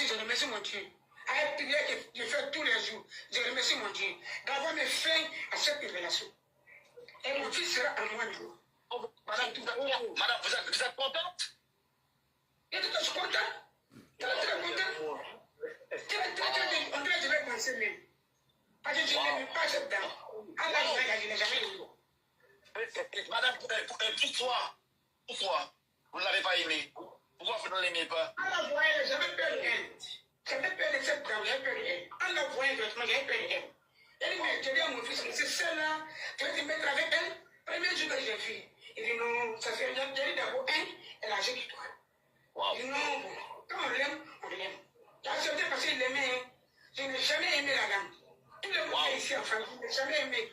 je remercie mon Dieu. À une prière que je fais tous les jours, je remercie mon Dieu d'avoir mis fin à cette révélation. Et mon fils sera en moi un jour. Madame, vous êtes contente? Et tout, je suis content. Très content. Très bien. On dirait que je vais commencer même. Parce que je n'aime pas cette dame. À la fin, je n'ai jamais eu. Madame, pourquoi vous ne l'avez pas aimé? Pourquoi vous ne l'aimez pas? À la voyant, j'avais peur d'elle. J'avais peur de cette dame, j'avais peur d'elle. En la voyant directement, j'avais peur d'elle. Elle dit, mais je dis à mon fils, c'est celle-là, tu vas te mettre avec elle. Premier jour que j'ai vu, il dit non, ça fait rien. Il dit d'abord, elle a âgé que toi. Wow. Il dit non, bon, quand on l'aime, on l'aime. J'ai accepté parce qu'il l'aimait. Je n'ai jamais aimé la dame. Il le montait ici en France, je n'ai jamais aimé.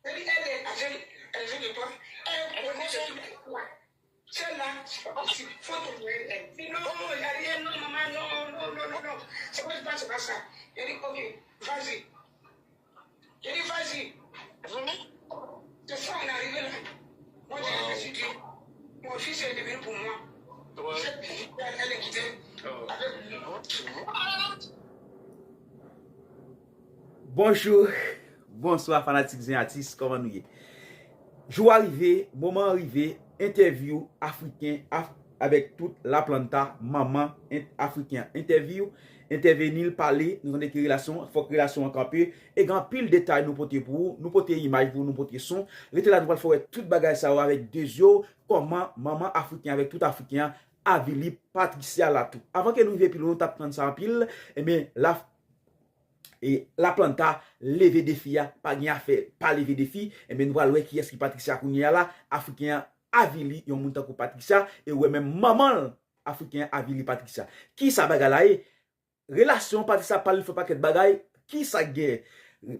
Elle dit, elle est âgée de toi. Elle connaît tout. Celle-là, c'est pas possible. Il faut trouver elle. Il dit non, il n'y a rien, non, maman, non. C'est quoi je pense, c'est pas ça. Il dit, ok, vas-y. Il dit, vas-y. C'est ça, on est arrivé là. Moi, je me suis dit, mon fils est devenu pour moi. Elle est quittée avec lui. Bonjour, bonsoir fanatiques et artistes, comment nous y est? Jour arrivé, moment arrivé, interview africain avec toute la planta, maman africain. Intervenir, parler, nous avons des relations, faut que relation en campé, et grand pile détail nous porter pour vous, nous porter image pour nous porter son. Restez là, nous allons faire toute bagage ça avec deux yeux, comment maman africain avec tout africain, Avili Patricia Latou. Avant que nous vivions, nous tapons ça en pile, et bien la planta lever des filles, pas rien fait, pas lever des filles, et bien nous allons voir qui est-ce qui Patricia Kounia là, africain Avili, yon moun takou Patricia, et ouais même maman africain Avili Patricia. Qui ça bagay relation Patricia parle faut pas qu'être bagay, qui ça guerre?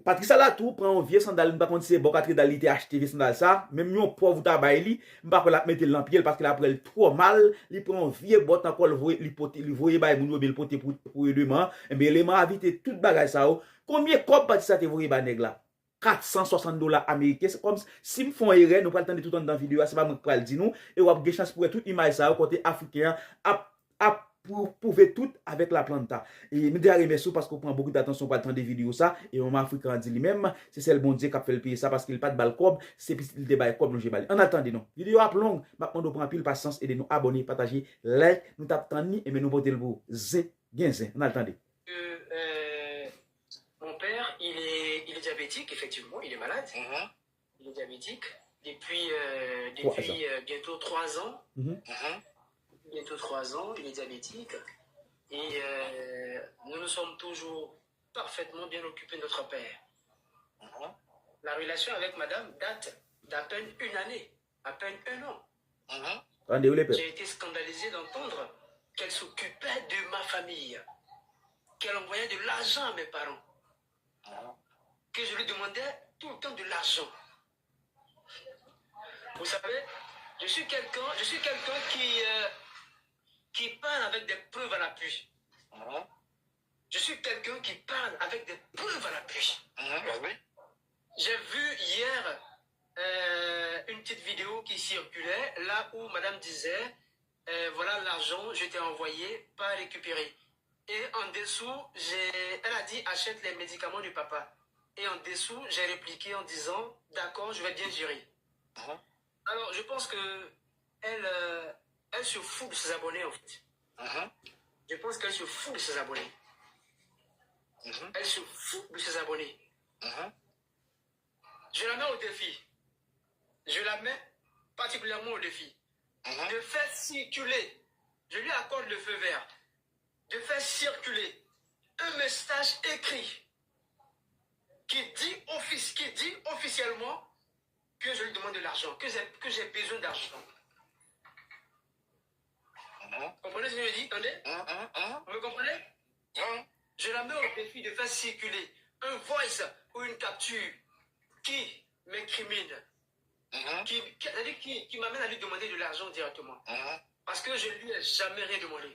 Patricia là tout prend un vieux sandal, pas contre c'est bon quatre d'aller acheter vieux sandal ça, même yon pauvre tabac li, pas qu'on la mettre l'empiel parce qu'il après trop mal, il prend un vieux botte encore le voyer bay moun le poter pour demain, et bien les m'a invité toute bagay ça. Combien cop Patricia te voyer ba nèg là? $460 américains. C'est comme si me font erreur, nous pas le temps de tout dans la vidéo, c'est pas moi qui le dire nous, et on a des chances pour toute image ça, côté africain, à prouver tout avec la planta. Et nous devons remercier parce qu'on prend beaucoup d'attention pour le temps des vidéos ça, et on africain dit lui-même, c'est le bon Dieu qui a fait le payer ça parce qu'il n'a pas de balle cob, c'est le débat cob, nous j'ai balé. En attendant, non. Vidéo à longue, maintenant nous prenons pile patience et de nous abonner, partager, like, nous tapons et nous porter le beau. Zé, bien zé, on attend. Mon père, il est diabétique, effectivement, il est malade. Il est diabétique depuis bientôt 3 ans. Bientôt 3 ans, il est diabétique. Et nous nous sommes toujours parfaitement bien occupés de notre père. La relation avec madame date d'à peine une année, à peine 1 an. J'ai été scandalisé d'entendre qu'elle s'occupait de ma famille, qu'elle envoyait de l'argent à mes parents, que je lui demandais tout le temps de l'argent. Vous savez, je suis quelqu'un qui parle avec des preuves à l'appui. Je suis quelqu'un qui parle avec des preuves à l'appui. J'ai vu hier une petite vidéo qui circulait, là où madame disait, voilà l'argent, je t'ai envoyé, pas récupéré. Et en dessous, elle a dit, achète les médicaments du papa. Et en dessous, j'ai répliqué en disant, d'accord, je vais bien gérer. Alors, je pense que elle se fout de ses abonnés, en fait. Je pense qu'elle se fout de ses abonnés. Elle se fout de ses abonnés. Je la mets au défi. Je la mets particulièrement au défi. De faire circuler, je lui accorde le feu vert, de faire circuler un message écrit qui dit officiellement que je lui demande de l'argent, que j'ai besoin d'argent. Vous comprenez ce que je dis? Attendez. Vous me comprenez? Je la mets au défi de faire circuler un voice ou une capture qui m'incrimine, qui m'amène à lui demander de l'argent directement. Parce que je ne lui ai jamais rien demandé.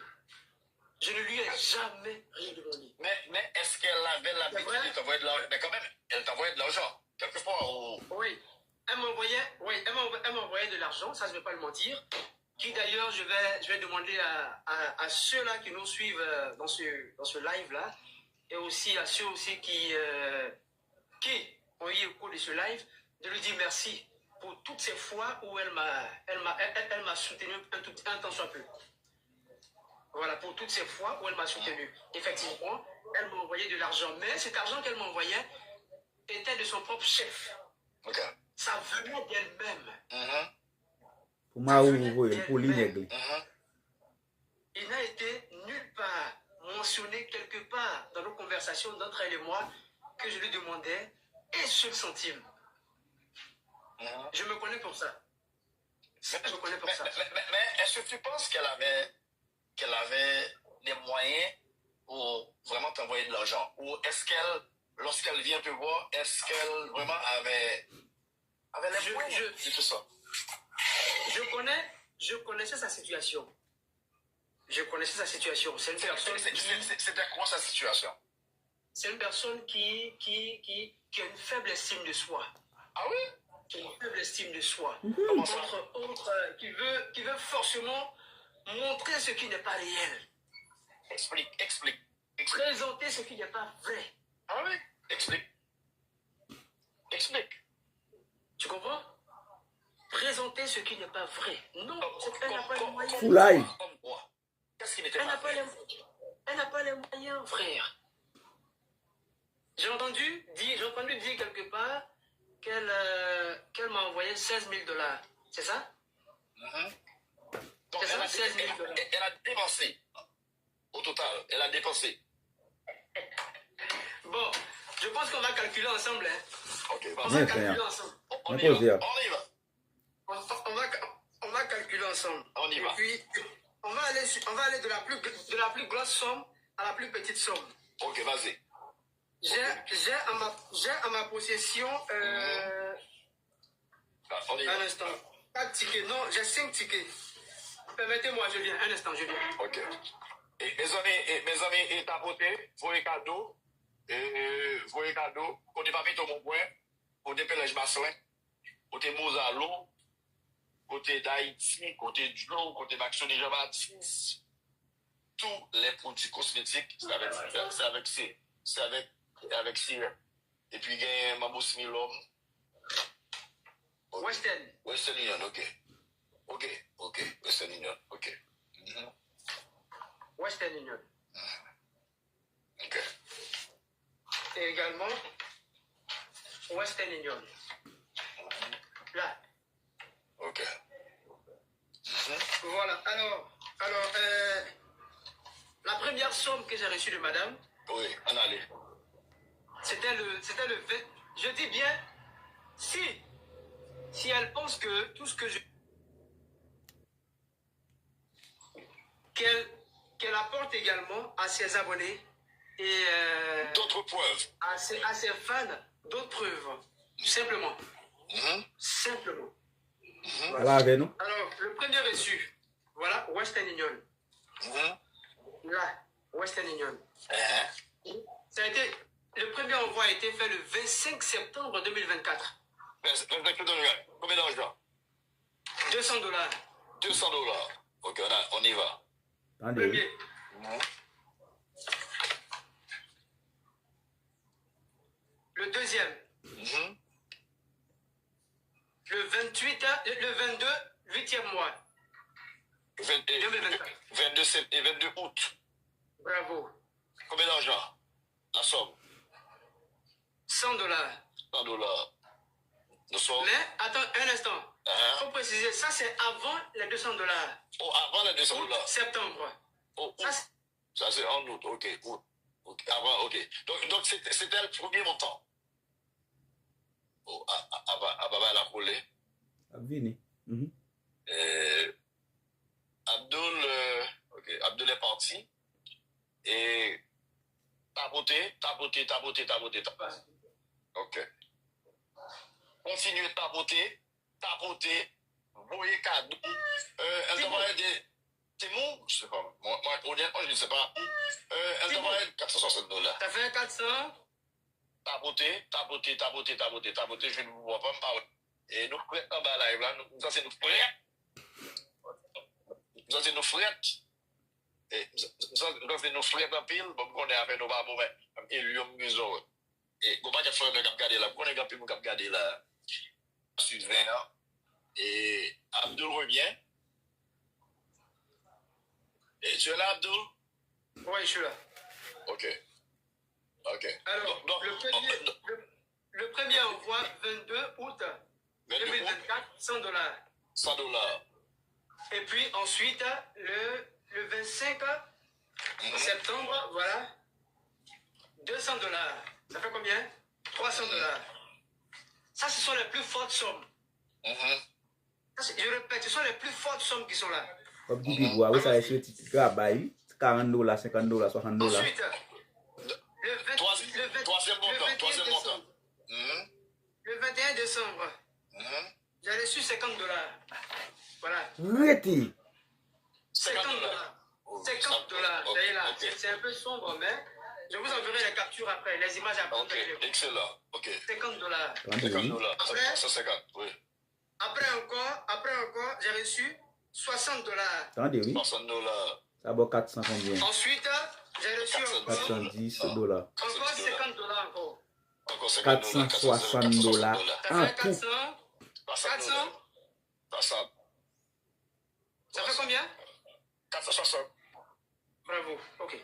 Je ne lui ai jamais rien demandé. Mais est-ce qu'elle avait l'habitude de t'envoyer de l'argent? Mais quand même, elle t'envoyait de l'argent. Quelquefois, Oui. Elle m'envoyait de l'argent, ça je ne vais pas le mentir. qui d'ailleurs, je vais demander à ceux-là qui nous suivent dans ce live-là, et aussi à ceux aussi qui ont eu au cours de ce live, de lui dire merci pour toutes ces fois où elle m'a soutenu un temps soit peu. Voilà, pour toutes ces fois où elle m'a soutenu. Effectivement, elle m'a envoyé de l'argent, mais cet argent qu'elle m'envoyait était de son propre chef. OK. Ça venait d'elle-même. Pour moi, pour l'inègle. Il n'a été nulle part mentionné quelque part dans nos conversations d'entre elle et moi que je lui demandais un seul centime. Je me connais pour ça. Je me connais pour ça. Mais est-ce que tu penses qu'elle avait des moyens pour vraiment t'envoyer de l'argent? Ou est-ce qu'elle, lorsqu'elle vient te voir, est-ce qu'elle vraiment avait les moyens de tout ça? Je connaissais sa situation. Je connaissais sa situation. C'est une personne C'était quoi sa situation? C'est une personne qui a une faible estime de soi. Ah oui? Qui a une faible estime de soi. Entre autres, qui veut forcément montrer ce qui n'est pas réel. Explique. Présenter ce qui n'est pas vrai. Ah oui? Explique. Tu comprends? Présenter ce qui n'est pas vrai. Non, elle n'a pas les moyens. Full live. Qu'est-ce qui n'était pas vrai? Elle n'a pas les moyens, frère. J'ai entendu dire quelque part qu'elle m'a envoyé 16 000 $. C'est ça? Donc, C'est ça, 16 000 $. Elle a dépensé. Au total, elle a dépensé. Bon, je pense qu'on va calculer ensemble. Hein. OK, On vas-y. va calculer ensemble. On y va. On va calculer ensemble. On y va. Et puis, on va aller de la plus grosse somme à la plus petite somme. OK, vas-y. J'ai à ma possession On y va. un instant. 4 tickets. Non, j'ai 5 tickets. Permettez-moi, je viens. Un instant, je viens. OK. Et mes amis, et tapoter, voyez cadeau, côté Papito Mon Point, côté Pelège Basselin, côté Mozalo, côté d'Haïti, côté Joe, côté Maxone Jean-Baptiste, tous les produits cosmétiques, c'est avec Sire. Et puis, il y a Mambo Smilom. Western Union, OK. Western Union, OK. Western Union. OK. Et également Western Union. Là. OK. Voilà. Alors, la première somme que j'ai reçue de madame, Oui, on allait. c'était le 20. Je dis bien, si elle pense que tout ce que qu'elle apporte également à ses abonnés et D'autres preuves. à ses fans d'autres preuves. Simplement. Simplement. Voilà avec nous. Alors, le premier reçu, voilà, Western Union. Là, Western Union. Ça a été, le premier envoi a été fait le 25 septembre 2024. Combien d'argent? $200. $200. OK, on y va. Attendez. Premier. Le deuxième. Le 22, 8e mois. 2024. 22 août. Bravo. Combien d'argent? La somme? $100. $100. Nous sommes. Mais, attends un instant. Il faut préciser, ça c'est avant les $200. Oh, avant les $200. Août, septembre. Oh, ça c'est en août, OK. Août. OK. Avant, OK. Donc c'était le premier montant. Oh, Ababa la roulé. Vini. Abdul est parti. Et tapoter. OK. Continuez tapoter. Voyez cadeau. Elle t'envoie des. C'est bon? Je sais pas. Moi, honnêtement, je ne sais pas. Elle t'envoie $460. T'as fait 400? Tapoter. Je ne vous vois pas me parler. Et nous, en bas live là, nous, ça c'est nous prêts. nous avons nos frettes. Nous avons nos frettes en pile, bon, on est avec nos babos, mais et lui, on nous et on va dire frère de regarder là, on est capable de regarder là, Suzanne, et Abdul revient. Et tu es là, Abdul? Oui, je suis là. Ok. Alors, donc, le premier envoi, 22 août 2024, $100. 100 $. Et puis ensuite, le 25 septembre, voilà, $200. Ça fait combien? $300. Ça, ce sont les plus fortes sommes. Je répète, ce sont les plus fortes sommes qui sont là. Comme tu dis, oui, ça reste petit travail. $40, $50, $60. Ensuite, le 21 décembre, j'ai reçu $50. Voilà. Arrêtez. $50. $50. Voyez là, c'est un peu sombre, mais je vous enverrai les captures après, les images après. Ok, excellent. Ok. $50. $50. Après, 150, oui. Après encore, j'ai reçu $60. Attendez, oui. $60. Ça vaut 400 combien? Ensuite, j'ai reçu encore $410. encore $50 encore. Encore $50. $460 Ça en fait tout. 400. Ça fait combien? 460. Bravo. Ok.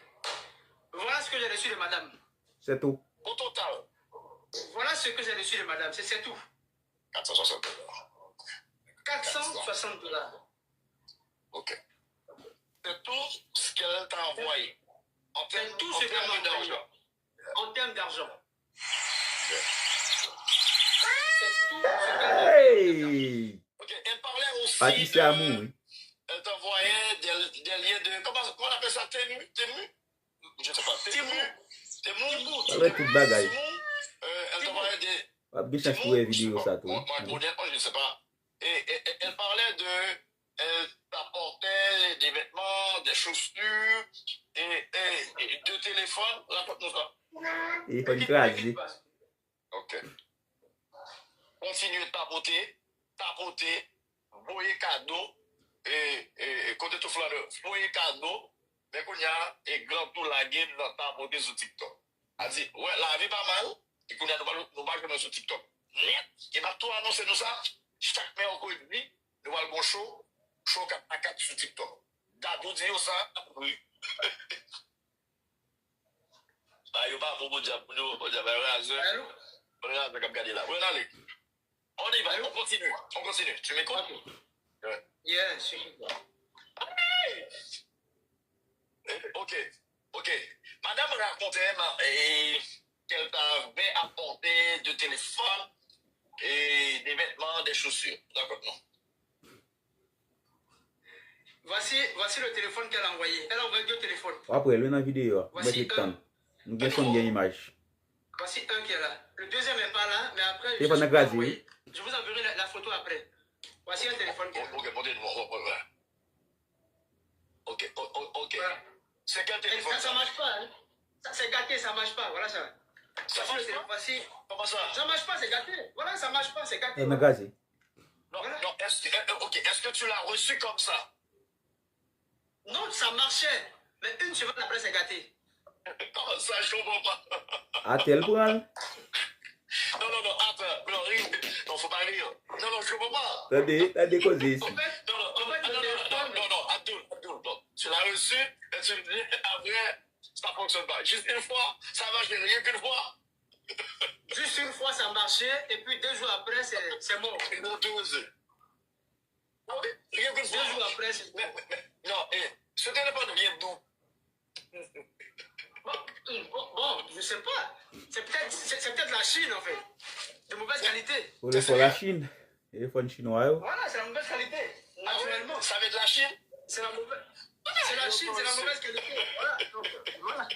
Voilà ce que j'ai reçu de madame. C'est tout. Au total, Voilà ce que j'ai reçu de madame. C'est tout. $460. $460. Ok. C'est tout ce qu'elle t'a envoyé. C'est tout ce qu'elle m'a envoyé. En termes d'argent. C'est tout ce qu'elle m'a envoyé. Hey! Ok, elle parlait aussi. Patricia Amou, oui. Elle t'envoyait des liens de. Comment on appelle ça? Tému? Je ne sais pas. Tému? Ça va être toute bagaille. Elle t'envoyait des. On va bien chercher les vidéos, ça, tout. Moi, je ne sais pas. Et elle parlait de. Elle t'apportait des vêtements, des chaussures et deux téléphones. Raconte-nous ça. Il faut une crasée. Ok. Continuez de tapoter, voyer cadeau, et côté tout fleur, voyer cadeau, mais qu'on y a, et grand tout la game dans tapoter sur TikTok. Elle dit, ouais, la vie pas mal, et qu'on y a, nous va sur TikTok. Et m'a tout annoncé nous ça, chaque mercredi, nous va le bon show 4 sur TikTok. Dadou dit ça, oui. Bah, il va pour dire, regarde, regarde là. Allez. On y va, on continue. Tu m'écoutes? Ouais. Yes. Ok. Madame racontait qu'elle t'avait apporté de téléphone et des vêtements, des chaussures. D'accord, non? Voici le téléphone qu'elle a envoyé. Elle a envoyé 2 téléphones. Après, le dans la vidéo, Voici un. Nous avons une image. Voici un qui est là. Le deuxième n'est pas là, mais après, je vous enverrai la photo après. Voici un téléphone qui est là. Ok. Voilà. C'est quel téléphone? Ça marche pas, hein. Ça, c'est gâté, ça marche pas. Voilà ça. Voici. Comment ça? Ça marche pas, c'est gâté. Voilà, ça marche pas, c'est gâté. On a gazé. Non, est-ce que tu l'as reçu comme ça? Non, ça marchait. Mais une semaine après, c'est gâté. Comment ça, je comprends pas. À tel point. Non, attends. Non, faut pas rire. Non, je comprends pas. T'as décausé ici. Non, Abdul. Tu l'as reçu et tu me dis, après, ça fonctionne pas. Juste une fois, ça marche rien qu'une fois. Juste une fois, ça marchait, et puis 2 jours après, c'est mort. Non, 12. Rien qu'une fois. 2 jours après, c'est mort. Non, ce téléphone vient d'où? Bon, je sais pas. C'est peut-être la Chine, en fait. De mauvaise qualité. Pour le la Chine. Téléphone chinois. Voilà, c'est la mauvaise qualité. Naturellement. Ça vient de la Chine? C'est la mauvaise. C'est la Chine, c'est la mauvaise qualité. Voilà. Donc, voilà.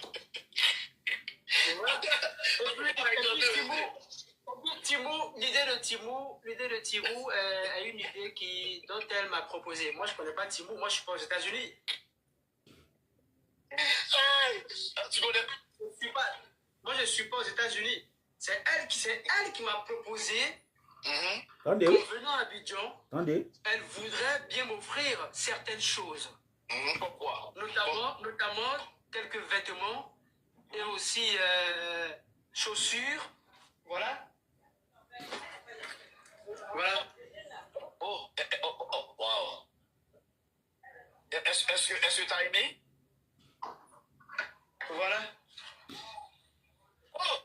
L'idée de Timou est une idée dont elle m'a proposé. Moi, je ne connais pas Timou. Moi, je suis pas aux États-Unis. Tu connais? Moi, je ne suis pas aux États-Unis. C'est elle qui m'a proposé Attendez, En oui. venant à Abidjan, Attendez. elle voudrait bien m'offrir certaines choses. Pourquoi? Notamment quelques vêtements et aussi chaussures. Voilà. Voilà. Oh, wow. Est-ce que tu as aimé? Voilà. Oh,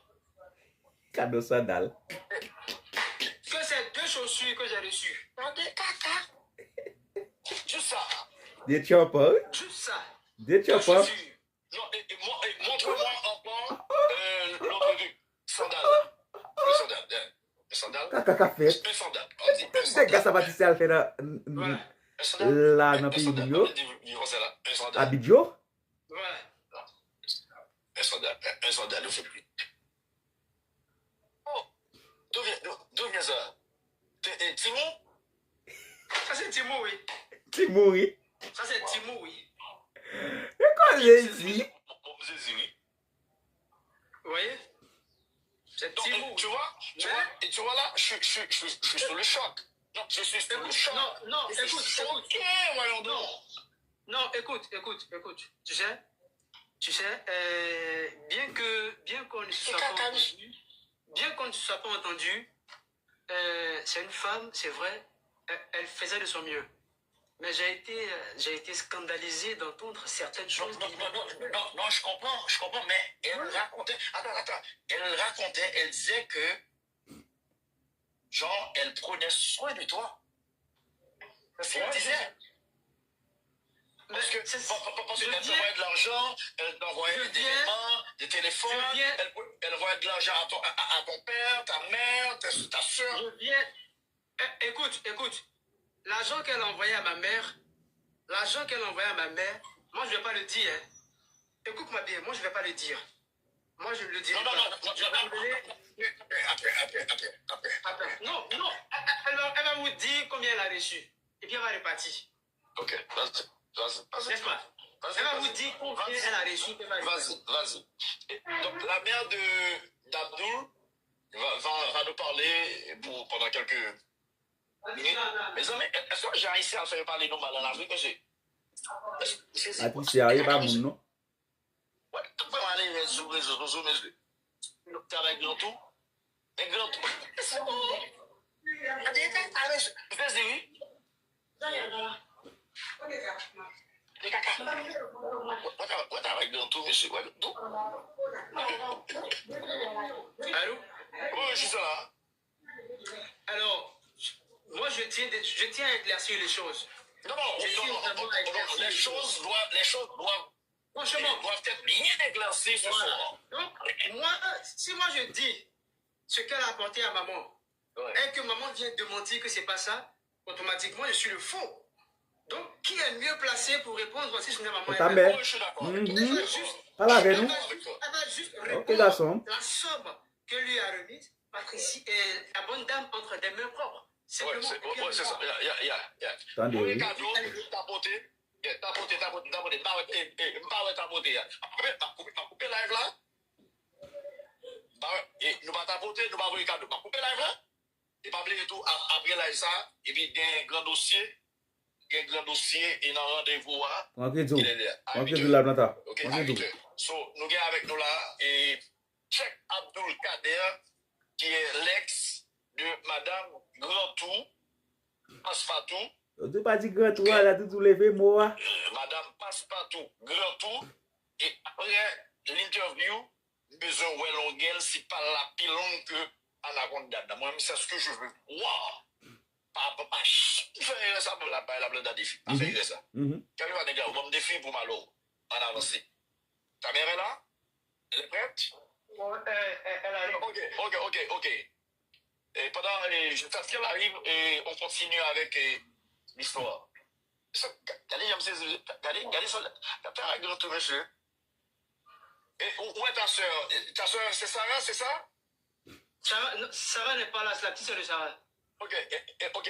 Cadeau sandal. Que c'est 2 chaussures que j'ai reçues. juste ça. Des choppers. Juste ça. Des 2 choppers. chaussures. Non, montre-moi encore l'autre truc. Sandal. Le sandal. Le sandal. Caca fait. Un sandal. C'est que ça va tisser à faire Voilà. Un sandal. là dans le pays du Yo. Un sandal. Abidjo. Voilà. Un sandal, ne fait plus. Oh, d'où vient ça? Timon? Ça c'est Timo, oui. Timouri. Ça c'est Timo, oui. Et quoi j'ai ici? Oui. Vous voyez? C'est Donc, Timo. tu vois là, je suis sur le choc. Non, je suis sur le choc. Non, Je suis écoute. choqué, voyons donc. Non, écoute. Tu sais, bien qu'on ne se soit pas entendu, c'est une femme, c'est vrai, elle faisait de son mieux. Mais j'ai été scandalisé d'entendre certaines choses. Non, je comprends, mais elle racontait, attends, elle disait que, genre, elle prenait soin de toi. C'est ce qu'elle disait. Parce que elle t'envoyait de l'argent, elle t'envoyait des vêtements, des téléphones, elle envoyait de l'argent à ton père, ta mère, ta soeur. Écoute, l'argent qu'elle envoyait à ma mère, moi je ne vais pas le dire. Hein. Écoute-moi bien, moi je ne vais pas le dire. Moi je ne le dirai pas. Après. Non, elle va vous dire combien elle a reçu. Et puis elle va repartir. Ok, vas-y. N'est-ce pas? Elle va vous dire combien elle a reçu. Vas-y. Donc la mère d'Abdul va nous parler pendant quelques minutes. Mes amis, est-ce que j'ai réussi à faire parler nos mal en Afrique aussi? Ati sérieux pas moun non? Ouais, tu peux aller sur les réseaux sociaux, mais tu as un grand tout. C'est bon. Vas-y, oui. Les caca. What avec grand tout, monsieur? Allô? Oui, je suis là. Alors, moi je tiens à éclaircir les choses. Non, les choses doivent être bien éclaircies ce soir. Donc, si moi je dis ce qu'elle a apporté à maman, et que maman vient de mentir que c'est pas ça, automatiquement je suis le faux. Donc, qui est mieux placé pour répondre si ce n'est maman? Ta mère. Je suis d'accord. Parle avec nous. Elle va juste Ok, répondre garçon. la somme que lui a remise Patricie et la bonne dame entre des mains propres. Ouais, c'est ça. Attendez, oui. Tapoter. Couper live là. Et nous va tapoter, nous va voir cadeau. Couper live là. Et pas oublier tout après live ça. Et puis il y a un grand dossier. Et dans rendez-vous là. Tranquille, la planta. Ok, so nous avons avec nous là et Cheikh Abdul Kader qui est l'ex de Madame Grantou Passepartout. Tu pas dit grand toi là tout levé moi. Madame Passepartout Grantou. Et après l'interview, besoin de longueur, si pas la pilon que Anaconda. Moi, c'est ce que je veux. Waouh! Pas faire ça pour la blinde à défi. Pas faire ça. Quand va gars, on va me défier pour malo. On avance. Ta mère est là? Elle est prête? Elle arrive. Ok. Et pendant qu'elle arrive, et on continue avec l'histoire. Regardez ça. T'as un grand monsieur. Et où est ta soeur? Ta soeur, c'est Sarah, c'est ça? Sarah n'est pas là, c'est la petite soeur de Sarah. Ok.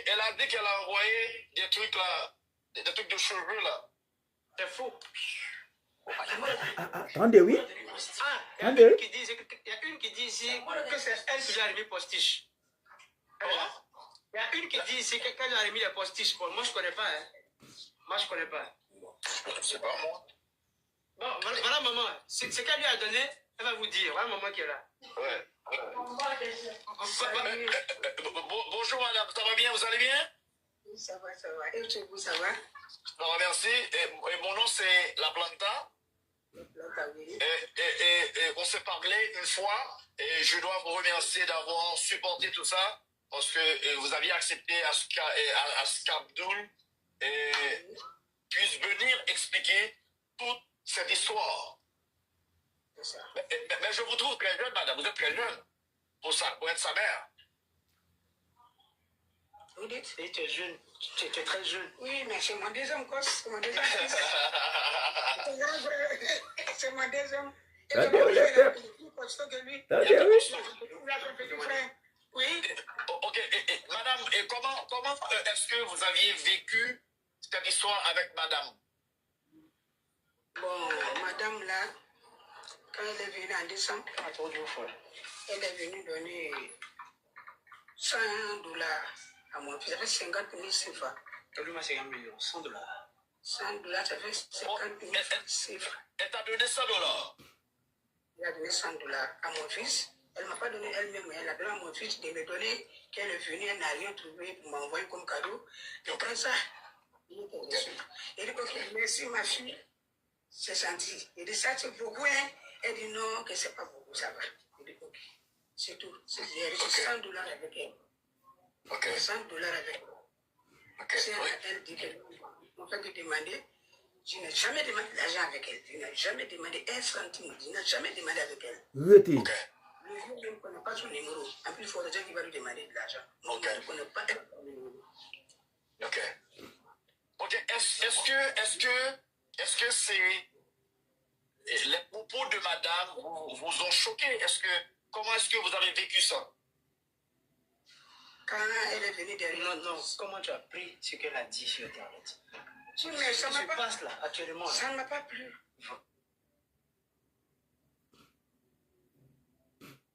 Elle a dit qu'elle a envoyé des trucs là, des trucs de cheveux là. C'est faux. Attendez, oui. Il y a une qui dit ici que c'est elle qui lui a arrivé postiche. Il y a une qui dit, c'est quelqu'un qui a mis les postiches. Moi, je connais pas. Hein. Moi, je connais pas. C'est pas moi. Bon, voilà maman. C'est qu'elle lui a donné, elle va vous dire. Voilà maman qui est là. Ouais. Bonjour madame, ça va bien, vous allez bien? Oui, ça va, ça va. Et chez vous, ça va? Ça va, merci. Et mon nom c'est La Planta. Et on s'est parlé une fois et je dois vous remercier d'avoir supporté tout ça parce que vous aviez accepté à Abdoul puisse venir expliquer toute cette histoire. Mais je vous trouve très jeune, madame. Vous êtes très jeune pour être sa mère. Vous dites? Et tu es jeune. Tu es très jeune. Oui, mais c'est mon deuxième gosse. C'est mon deuxième fils. C'est mon deuxième. Et je vais plus costaud que lui. Oui. Ok, madame, et comment est-ce que vous aviez vécu cette histoire avec madame? Bon, madame là, quand elle est venue en décembre, elle est venue donner $100 à mon fils. Ça fait 50 000 CFA. Elle m'a 50 millions, $100. $100, ça fait 50 000 CFA. Elle t'a donné $100. Elle a donné $100 à mon fils. Elle ne m'a pas donné elle-même, elle a donné à mon fils de me donner qu'elle est venue, elle n'a rien trouvé pour m'envoyer comme cadeau. Et après ça, il était déçu. Il dit, ok, merci ma fille, c'est gentil. Il dit, ça c'est beaucoup, hein? Elle dit, non, que c'est pas beaucoup, ça va. Il dit, ok, c'est tout. J'ai reçu $100 avec elle. Ok. $100 avec elle. Ok. Si elle dit que mon frère lui demandait, je n'ai jamais demandé l'argent avec elle. Je n'ai jamais demandé un centime. Je n'ai jamais demandé avec elle. Rete. Ok. Le vieux, je ne connais pas son numéro. En plus, il faut déjà qu'il va lui demander de l'argent. Ok. Je ne connais pas son numéro. Ok. Ok. Est-ce que c'est les propos de madame vous ont choqué? Comment est-ce que vous avez vécu ça? Quand elle est venue derrière. Non. Comment tu as pris ce qu'elle a dit sur Internet? Oui, mais ça Ce ne qui m'a se pas. passe là, actuellement. Ça Là. ne m'a pas plu.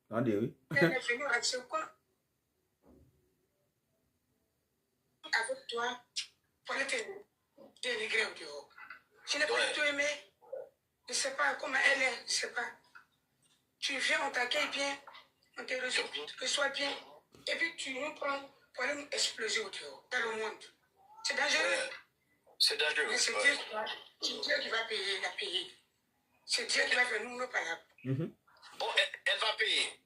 Attendez, oui. Elle est venue avec ce quoi? Avec toi, pour te dénigrer au dehors. Je n'ai pas du tout aimé. Je ne sais pas comment elle est, je ne sais pas. Tu viens, on t'accueille bien, on te reçoit bien, et puis tu nous prends pour aller nous exploser au dehors, dans le monde. C'est dangereux. C'est dangereux. Mais c'est Dieu qui va payer, il a payé. C'est Dieu qui va faire nous nos palabres. Oh, elle va payer.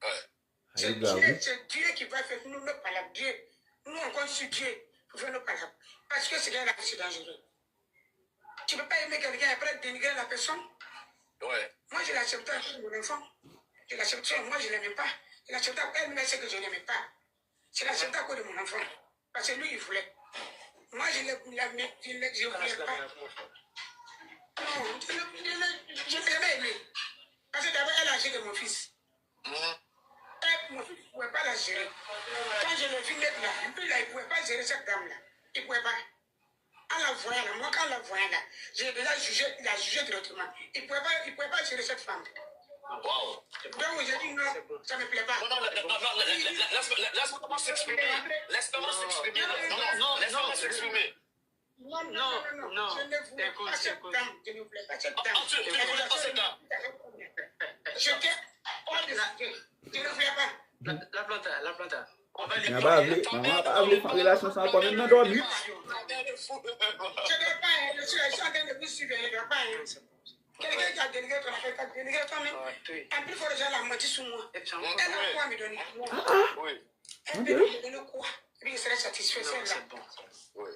Ouais. C'est Dieu qui va faire nous nos palabres. Dieu. Nous, on compte sur Dieu pour faire nos palabres. Parce que c'est dangereux. Tu ne peux pas aimer quelqu'un et après dénigrer la personne. Ouais. Moi, je l'accepte avec mon enfant. Je l'accepte, moi, je ne l'aimais pas. Je l'accepte avec elle, mais c'est que je n'aimais pas. Je l'accepte à cause de mon enfant. Parce que lui, il voulait. Moi, je ne voulais pas. Non, je ne l'ai pas aimé. Parce que d'abord, elle a géré mon fils. Mon fils ne pouvait pas la gérer. Quand je le vis net là, lui, là, il ne pouvait pas gérer cette dame-là. Il ne pouvait pas. En la voyant là, moi, quand la voyant là, j'ai déjà jugé, il a jugé directement. Il ne pouvait pas gérer cette femme. Wow. Donc, j'ai dit non, ça ne me plaît pas. Non, laisse-moi s'exprimer. Laisse-moi s'exprimer. Non, laisse-moi s'exprimer. Non. Je ne voulais pas cette dame. Je ne voulais pas cette dame. Tu ne voulais pas cette dame. J'étais hors de la vie. Je ne voulais pas. La planta. On va les Maman va appeler faire relation sans pas même dormir. Je ne pas, je suis en train de vous suivre, je ne dois pas. Quelqu'un qui a délégué ton affaire, tu as délégué toi-même. En plus, il faut déjà la moitié sur moi. Elle a quoi à me donner? Oui. Elle peut me donner quoi? Et puis je serai satisfait, celle-là. Oui.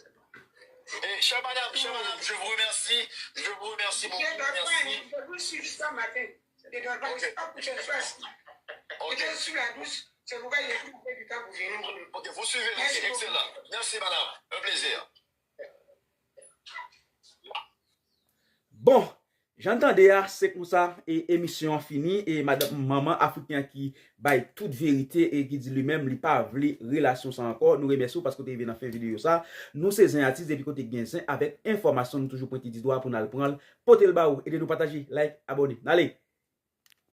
Et chère madame, je vous remercie. Je vous remercie beaucoup. Je ne dois pas, je vous suis ce matin. Je ne dois pas, je ne sais pas où je suis assis. Je suis la douce. C'est pourquoi il y a plus du temps pour venir. Ok, vous suivez, c'est excellent. Merci madame, un plaisir. Bon, j'entendais c'est comme ça, et émission finie, et madame, maman africain qui baille toute vérité et qui dit lui-même, il pas voulu relation ça encore. Nous remercions parce que tu es venu faire vidéo ça. Nous, c'est un artiste, et puis côté bien avec information, nous toujours pointé du doigt pour nous le prendre. Portez le baou, et de nous partager, like, abonnez. Allez!